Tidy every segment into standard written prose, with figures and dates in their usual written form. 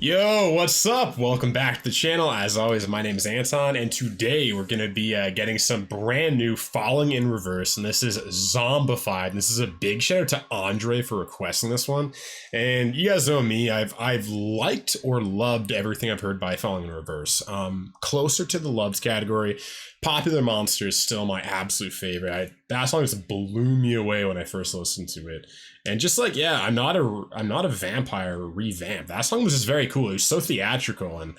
Yo, what's up? Welcome back to the channel. As always, my name is Anton, and today we're going to be getting some brand new Falling in Reverse, and this is Zombified. And this is a big shout out to Andre for requesting this one. And you guys know me, I've liked or loved everything I've heard by Falling in Reverse. Closer to the loves category. Popular Monster is still my absolute favorite. That song just blew me away when I first listened to it. And just like, yeah, I'm not a vampire revamped. That song was just very cool. It was so theatrical, and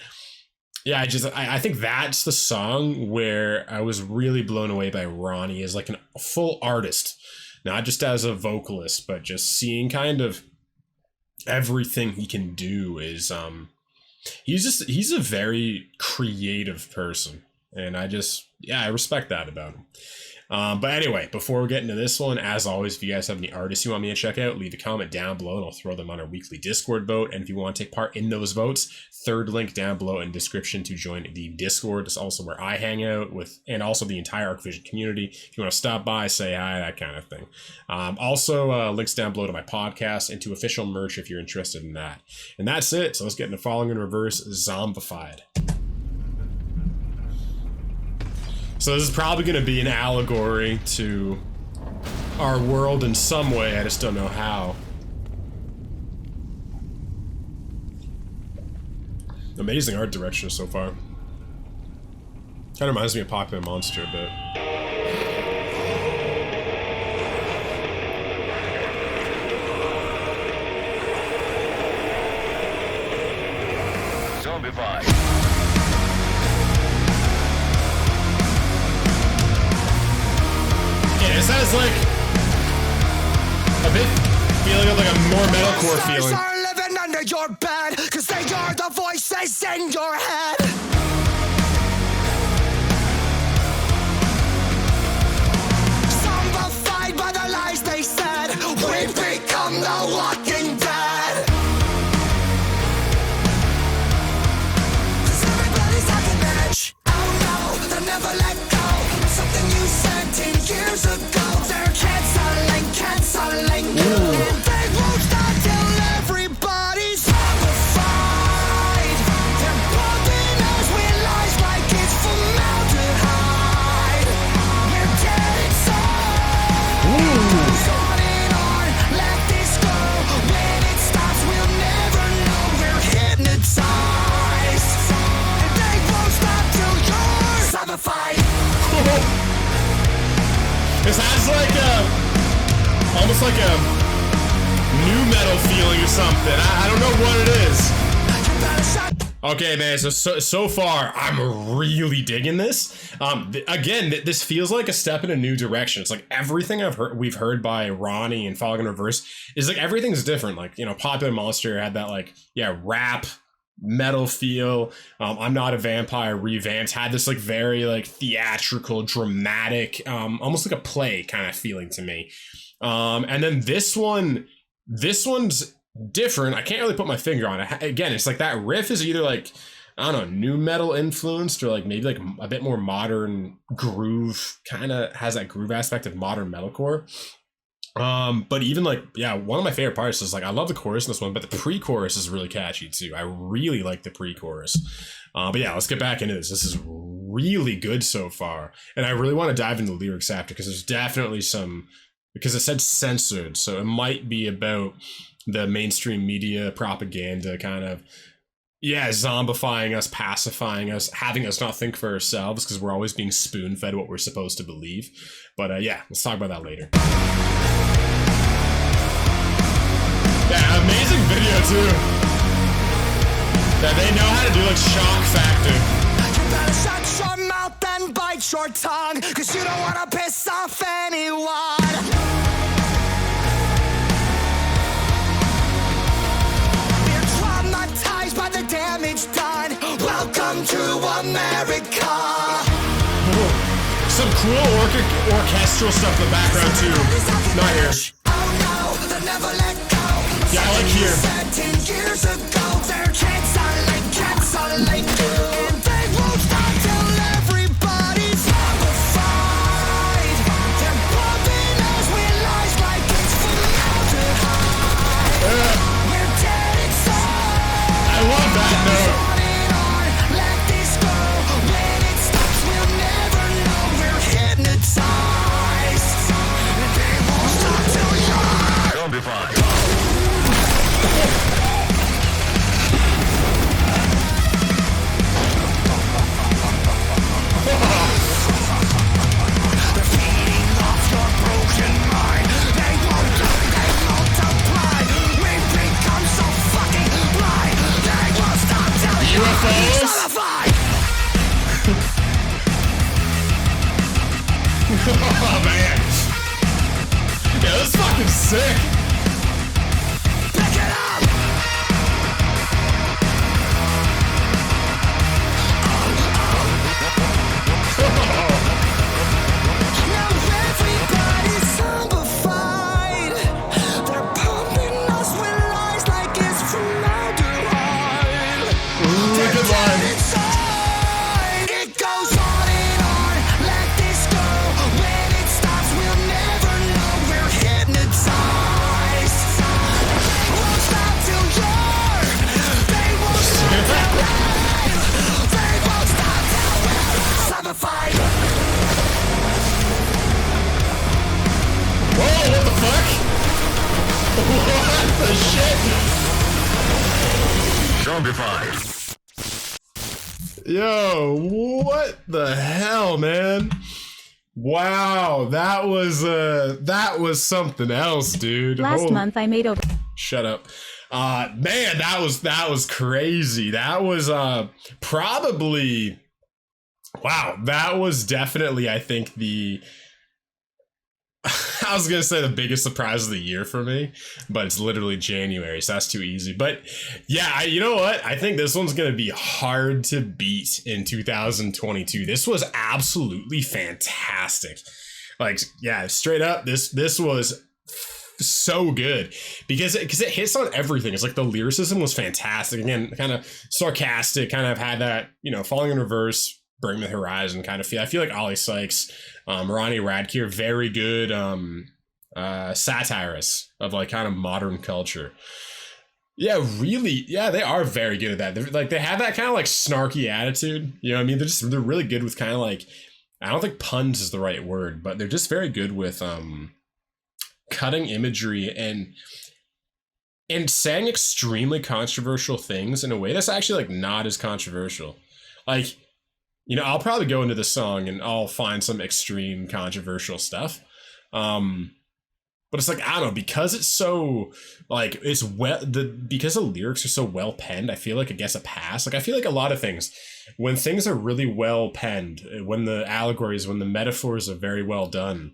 yeah, I think that's the song where I was really blown away by Ronnie as like a full artist, not just as a vocalist, but just seeing kind of everything he can do is he's a very creative person, and I respect that about him. But anyway, before we get into this one, as always, if you guys have any artists you want me to check out, leave a comment down below and I'll throw them on our weekly Discord vote. And if you want to take part in those votes, third link down below in description to join the Discord. It's also where I hang out with, and also the entire Archvision community. If you want to stop by, say hi, that kind of thing. Also, links down below to my podcast and to official merch if you're interested in that. And that's it. So let's get into Falling in Reverse, Zombified. So this is probably going to be an allegory to our world in some way, I just don't know how. Amazing art direction so far. Kind of reminds me of Popular Monster a bit. Zombified. This has like a bit feeling of like a more metalcore feeling. Are living under your bed, cause they are the voices in your head. Zombified by the lies they said. We become the walking dead. Cause everybody's talking bitch. Oh no, they'll never let go. Something you said 10 years ago. They're canceling you. And they won't stop till everybody's zombified. They're bumping us with lies like it's formaldehyde. We're dead inside. Goes on and on, let this go. When it stops, we'll never know. We're hypnotized. And they won't stop till you're zombified. This has like almost like a new metal feeling or something. I don't know what it is. Okay, man, so far, I'm really digging this. Again, this feels like a step in a new direction. It's like everything we've heard by Ronnie and Falling in Reverse is like everything's different. Like, you know, Popular Monster had that like, yeah, rap metal feel. I'm Not a Vampire revamped had this like very like theatrical, dramatic, almost like a play kind of feeling to me. And then this one's different. I can't really put my finger on it. Again, it's like that riff is either like, I don't know, new metal influenced or like maybe like a bit more modern groove, kind of has that groove aspect of modern metalcore. But even like, yeah, one of my favorite parts is like, I love the chorus in this one, but the pre-chorus is really catchy too. I really like the pre-chorus. But yeah, let's get back into this. This is really good so far. And I really want to dive into the lyrics after, because there's definitely some, because it said censored. So it might be about the mainstream media propaganda kind of, yeah, zombifying us, pacifying us, having us not think for ourselves, because we're always being spoon-fed what we're supposed to believe. But yeah, let's talk about that later. Yeah, amazing video too. Yeah, they know how to do like shock factor. You better shut your mouth and bite your tongue, cause you don't wanna piss off anyone. We're traumatized by the damage done. Welcome to America. Some cool orchestral stuff in the background too. Not here. Oh no, they'll never let go. Yeah, I like here. 10 years ago, they're canceling you. And they won't stop till everybody's zombified. They're bumping us with lies like it's formaldehyde. We're dead inside. I love that note. Let this go. When it stops, we'll never know. We're hypnotized. They won't stop till you're Zombified. They're feeding off your broken mind. They won't die, they multiply. We've become so fucking blind. They won't stop till you're UFOs? zombified. Oh man. Yeah, this is fucking sick. Pick it up. Now everybody's zombified. They're pumping us with lies like it's formaldehyde. Take a line. Inside, it goes on and on. Let this go. When it stops, we'll never know. We're hypnotized. Won't stop till you're. They won't stop till we're. They won't stop till we're zombified. Whoa, what the fuck? What the shit? Zombified. Yo, what the hell, man? Wow, that was something else, dude. Last month I made over Shut up. Man, that was crazy. That was probably, wow, that was definitely, I think, the I was gonna say the biggest surprise of the year for me, but it's literally January, so that's too easy. But yeah, you know what? I think this one's gonna be hard to beat in 2022. This was absolutely fantastic. Like, yeah, straight up, this was so good because it hits on everything. It's like the lyricism was fantastic. Again, kind of sarcastic, kind of had that, you know, Falling in Reverse, Bring the Horizon kind of feel. I feel like Ollie Sykes, Ronnie Radke, very good satirists of like kind of modern culture. Yeah, really. Yeah, they are very good at that. They're, like, they have that kind of like snarky attitude. You know what I mean? They're really good with kind of like, I don't think puns is the right word, but they're just very good with cutting imagery and saying extremely controversial things in a way that's actually like not as controversial. Like, you know, I'll probably go into the song and I'll find some extreme controversial stuff. But it's like, I don't know, because it's so like, it's because the lyrics are so well penned, I feel like it gets a pass. Like, I feel like a lot of things, when things are really well penned, when the allegories, when the metaphors are very well done,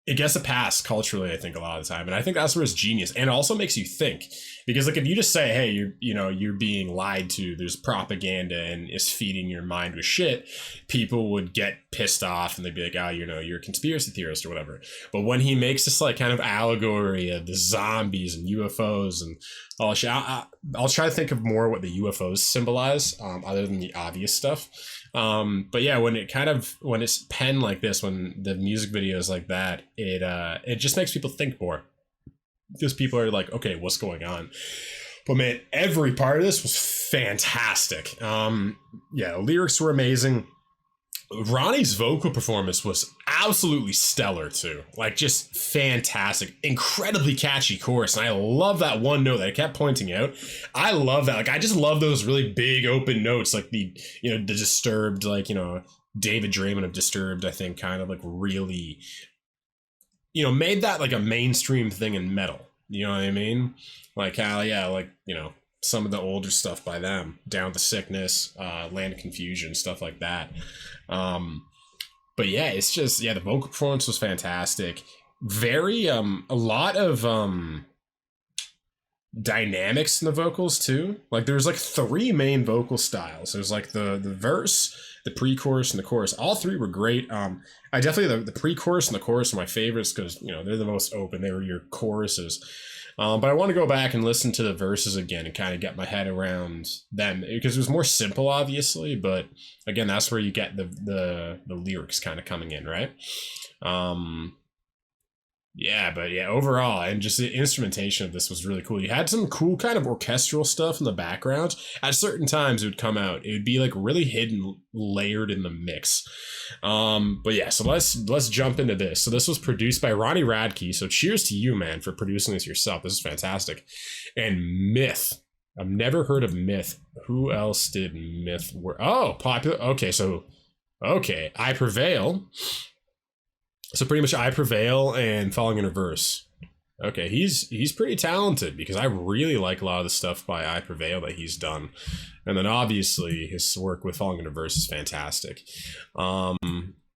it gets a pass culturally, I think, a lot of the time. And I think that's where it's genius. And it also makes you think. Because like if you just say, hey, you're being lied to, there's propaganda and it's feeding your mind with shit, people would get pissed off and they'd be like, oh, you know, you're a conspiracy theorist or whatever. But when he makes this like kind of allegory of the zombies and UFOs and all that shit, I'll try to think of more what the UFOs symbolize, other than the obvious stuff. But yeah, when it's penned like this, when the music video is like that, it just makes people think more. Because people are like, okay, what's going on? But man, every part of this was fantastic. Yeah, lyrics were amazing. Ronnie's vocal performance was absolutely stellar too. Like, just fantastic. Incredibly catchy chorus. And I love that one note that I kept pointing out. I love that. Like, I just love those really big open notes, like the Disturbed, like, David Draymond of Disturbed, I think kind of like really, made that like a mainstream thing in metal. You know what I mean? Like how, yeah, like, some of the older stuff by them, Down to Sickness, Land of Confusion, stuff like that. But yeah, it's just, yeah, the vocal performance was fantastic. Very, a lot of, dynamics in the vocals too. Like there's like 3 main vocal styles. There's like the verse, the pre-chorus, and the chorus. All 3 were great. I definitely, the pre-chorus and the chorus are my favorites because, they're the most open. They were your choruses. But I want to go back and listen to the verses again and kind of get my head around them because it was more simple, obviously. But again, that's where you get the lyrics kind of coming in, right? Yeah, but yeah, overall, and just the instrumentation of this was really cool. You had some cool kind of orchestral stuff in the background. At certain times, it would come out. It would be like really hidden, layered in the mix. But yeah, so let's jump into this. So this was produced by Ronnie Radke. So cheers to you, man, for producing this yourself. This is fantastic. And Myth. I've never heard of Myth. Who else did Myth work? Oh, popular. Okay, so okay, I Prevail. So pretty much I Prevail and Falling in Reverse. Okay, he's pretty talented because I really like a lot of the stuff by I Prevail that he's done. And then obviously his work with Falling in Reverse is fantastic. Do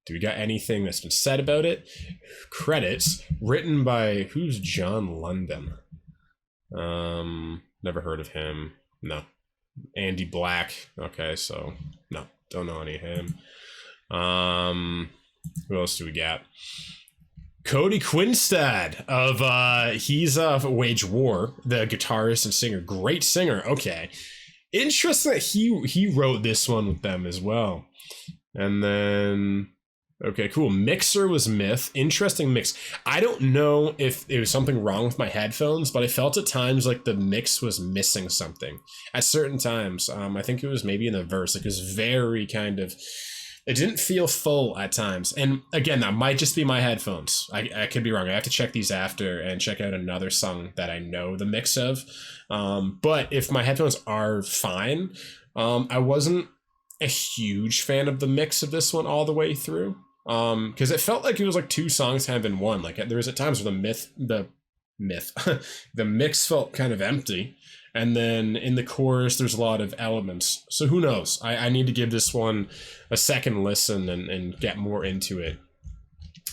we got anything that's been said about it? Credits written by who's John London? Never heard of him. No. Andy Black. Okay, so no, don't know any of him. Who else do we got? Cody Quinstad of he's Wage War, the guitarist and singer. Great singer. Okay. Interesting that he wrote this one with them as well. And then okay, cool. Mixer was Myth. Interesting mix. I don't know if there was something wrong with my headphones, but I felt at times like the mix was missing something. At certain times, I think it was maybe in the verse. Like it was very kind of, it didn't feel full at times. And again, that might just be my headphones. I could be wrong. I have to check these after and check out another song that I know the mix of. But if my headphones are fine, I wasn't a huge fan of the mix of this one all the way through. Because it felt like it was like two songs kind of in one. Like there was at times where the mix felt kind of empty. And then in the chorus, there's a lot of elements. So who knows? I need to give this one a second listen and get more into it.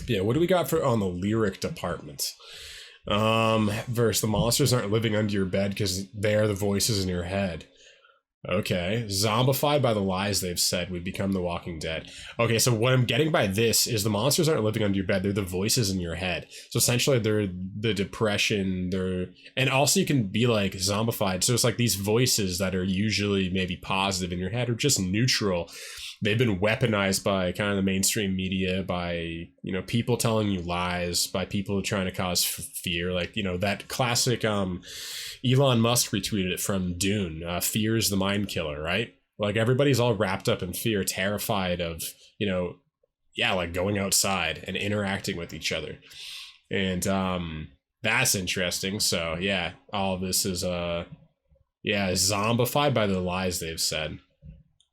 But yeah, what do we got for on the lyric department? Verse, the monsters aren't living under your bed because they are the voices in your head. Okay. Zombified by the lies they've said, we become the walking dead. Okay, so what I'm getting by this is the monsters aren't living under your bed, they're the voices in your head. So essentially they're the depression, and also you can be like zombified. So it's like these voices that are usually maybe positive in your head or just neutral. They've been weaponized by kind of the mainstream media, by, people telling you lies, by people trying to cause fear. Like, that classic, Elon Musk retweeted it from Dune, fear is the mind killer, right? Like everybody's all wrapped up in fear, terrified of, like going outside and interacting with each other. And that's interesting. So yeah, all of this is, zombified by the lies they've said.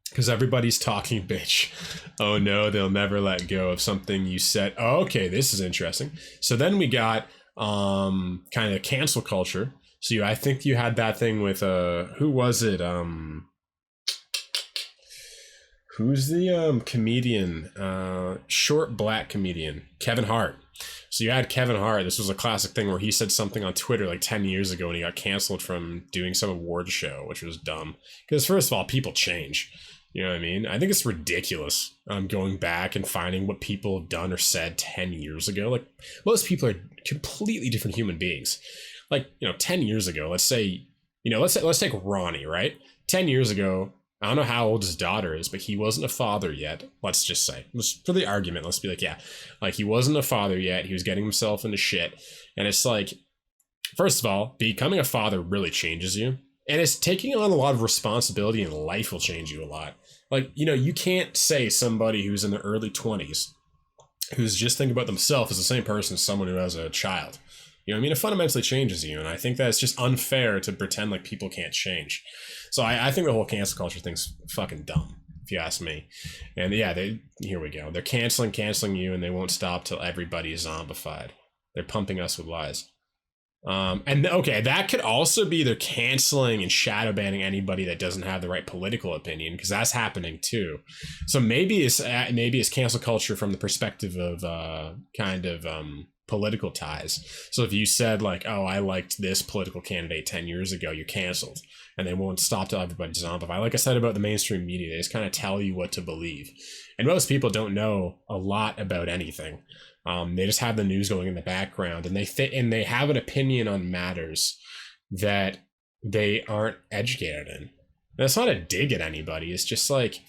Because everybody's talking bitch. Oh no, they'll never let go of something you said. Oh, okay, this is interesting. So then we got kind of cancel culture. So I think you had that thing with who was it? Who's the comedian? Short black comedian, Kevin Hart. So you had Kevin Hart. This was a classic thing where he said something on Twitter like 10 years ago and he got canceled from doing some award show, which was dumb. Because first of all, people change. You know what I mean? I think it's ridiculous going back and finding what people have done or said 10 years ago. Like, most people are completely different human beings. Like, 10 years ago, let's say, let's take Ronnie, right? 10 years ago, I don't know how old his daughter is, but he wasn't a father yet. Let's just say, for the argument, let's be like, yeah, like he wasn't a father yet. He was getting himself into shit. And it's like, first of all, becoming a father really changes you. And it's taking on a lot of responsibility in life will change you a lot. Like, you can't say somebody who's in their early 20s, who's just thinking about themselves as the same person as someone who has a child. You know what I mean? It fundamentally changes you. And I think that it's just unfair to pretend like people can't change. So I think the whole cancel culture thing's fucking dumb, if you ask me. And yeah, here we go. They're canceling you, and they won't stop till everybody is zombified. They're pumping us with lies. And okay, that could also be they're canceling and shadow banning anybody that doesn't have the right political opinion, because that's happening too. So maybe it's cancel culture from the perspective of political ties. So if you said like, oh, I liked this political candidate 10 years ago, you're canceled, and they won't stop till everybody's zombified. Like I said about the mainstream media, they just kind of tell you what to believe, and most people don't know a lot about anything. They just have the news going in the background, and they have an opinion on matters that they aren't educated in. And it's not a dig at anybody. It's just like,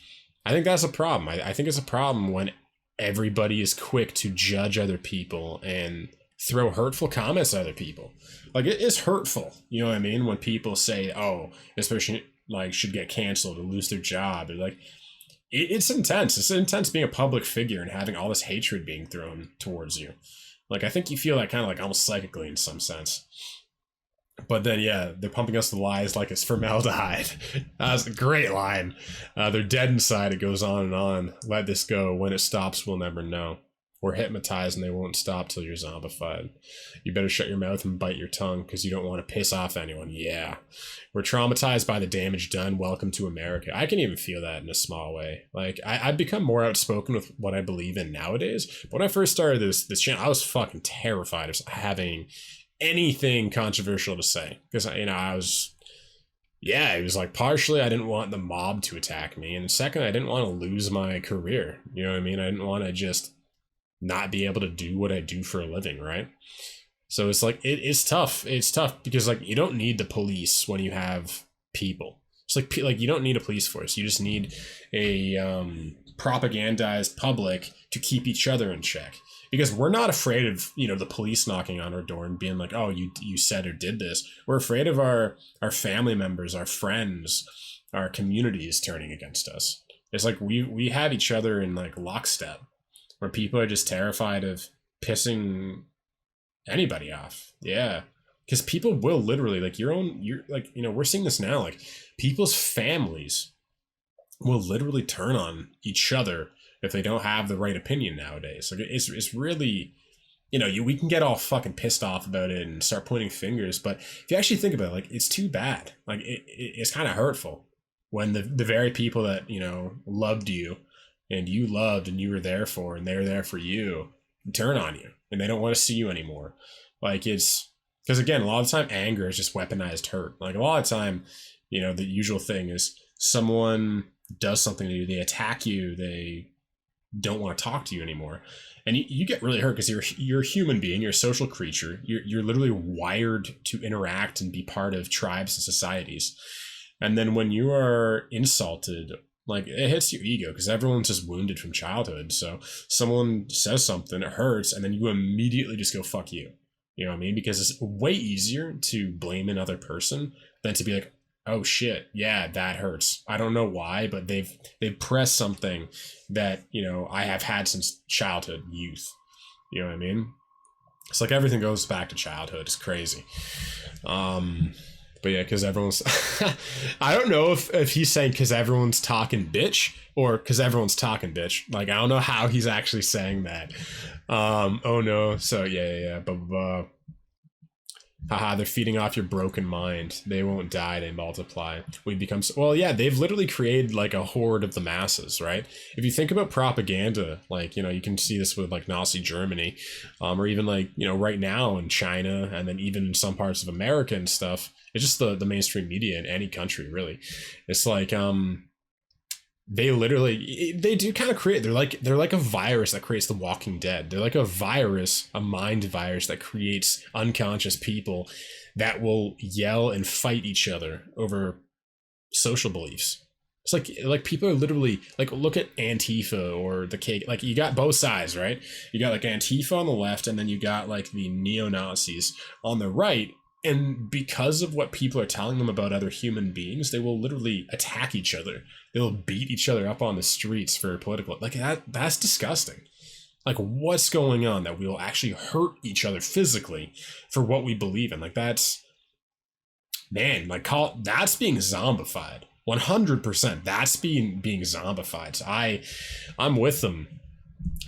I think that's a problem. I think it's a problem when everybody is quick to judge other people and throw hurtful comments at other people. Like, it is hurtful, you know what I mean, when people say, oh, this person like should get canceled or lose their job. Or like, it's intense. It's intense being a public figure and having all this hatred being thrown towards you. Like, I think you feel that kind of like almost psychically in some sense. But then, yeah, they're pumping us the lies like it's formaldehyde. That's a great line. They're dead inside. It goes on and on. Let this go. When it stops, we'll never know. We're hypnotized and they won't stop till you're zombified. You better shut your mouth and bite your tongue because you don't want to piss off anyone. Yeah. We're traumatized by the damage done. Welcome to America. I can even feel that in a small way. Like, I've become more outspoken with what I believe in nowadays. But when I first started this channel, I was fucking terrified of having anything controversial to say, because it was like, partially I didn't want the mob to attack me, and second, I didn't want to lose my career, you know what I mean? I didn't want to just not be able to do what I do for a living, right? So it's like, it's tough because like, you don't need the police when you have people. It's like you don't need a police force, you just need a propagandized public to keep each other in check. Because we're not afraid of, the police knocking on our door and being like, oh, you said or did this. We're afraid of our family members, our friends, our communities turning against us. It's like we have each other in like lockstep, where people are just terrified of pissing anybody off. Yeah. Because people will literally, like, we're seeing this now, like, people's families will literally turn on each other if they don't have the right opinion nowadays. Like, it's really, we can get all fucking pissed off about it and start pointing fingers, but if you actually think about it, like, it's too bad. Like, it's kind of hurtful when the very people that, loved you and you loved and you were there for and they're there for you turn on you and they don't want to see you anymore. Like, it's because, again, a lot of the time anger is just weaponized hurt. Like, a lot of the time, the usual thing is someone does something to you, they attack you, they don't want to talk to you anymore, and you get really hurt because you're a human being, you're a social creature, you're literally wired to interact and be part of tribes and societies, and then when you are insulted, like, it hits your ego because everyone's just wounded from childhood. So someone says something, it hurts, and then you immediately just go, fuck you. You know what I mean? Because it's way easier to blame another person than to be like, oh shit, yeah, that hurts. I don't know why, but they've pressed something that, I have had since childhood, youth. You know what I mean? It's like everything goes back to childhood. It's crazy. But yeah, because everyone's I don't know if he's saying because everyone's talking bitch or because everyone's talking bitch. Like, I don't know how he's actually saying that. Oh no. So yeah. Haha, they're feeding off your broken mind. They won't die, they multiply. We become... Well, yeah, they've literally created like a horde of the masses, right? If you think about propaganda, like, you can see this with like Nazi Germany, or even like, right now in China, and then even in some parts of America and stuff. It's just the mainstream media in any country, really. It's like, they do kind of create, they're like a virus that creates the Walking Dead. They're like a virus, a mind virus that creates unconscious people that will yell and fight each other over social beliefs. It's like people are literally like, look at Antifa or the K, like, you got both sides, right? You got like Antifa on the left, and then you got like the neo-Nazis on the right. And because of what people are telling them about other human beings, they will literally attack each other. They'll beat each other up on the streets for political... Like, that's disgusting. Like, what's going on that we will actually hurt each other physically for what we believe in? Like, that's... Man, like, that's being zombified. 100%. That's being zombified. So I'm with them.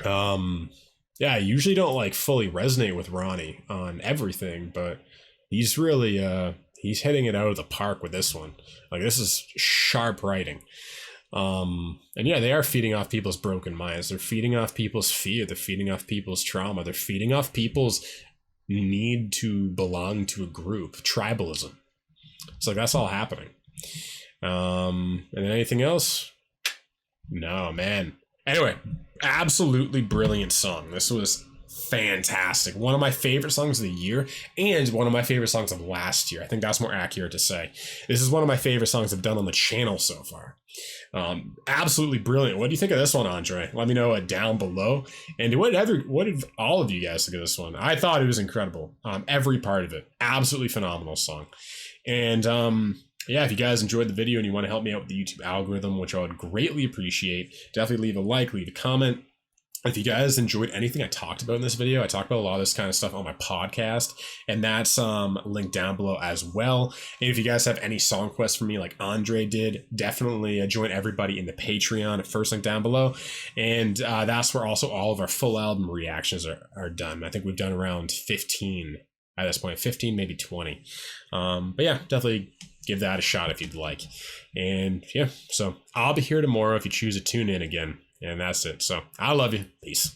Yeah, I usually don't, like, fully resonate with Ronnie on everything, but... He's really, he's hitting it out of the park with this one. Like, this is sharp writing. And yeah, they are feeding off people's broken minds. They're feeding off people's fear. They're feeding off people's trauma. They're feeding off people's need to belong to a group. Tribalism. So like, that's all happening. And then anything else? No, man. Anyway, absolutely brilliant song. This was fantastic. One of my favorite songs of the year and one of my favorite songs of last year. I think that's more accurate to say. This is one of my favorite songs I've done on the channel so far. Absolutely brilliant. What do you think of this one, Andre? Let me know down below. And what did all of you guys think of this one? I thought it was incredible. Every part of it. Absolutely phenomenal song. And yeah, if you guys enjoyed the video and you want to help me out with the YouTube algorithm, which I would greatly appreciate, definitely leave a like, leave a comment. If you guys enjoyed anything I talked about in this video, I talked about a lot of this kind of stuff on my podcast, and that's linked down below as well. And if you guys have any song requests for me like Andre did, definitely join everybody in the Patreon, first link down below. And that's where also all of our full album reactions are done. I think we've done around 15 at this point, 15, maybe 20. But yeah, definitely give that a shot if you'd like. And yeah, so I'll be here tomorrow if you choose to tune in again. And that's it. So I love you. Peace.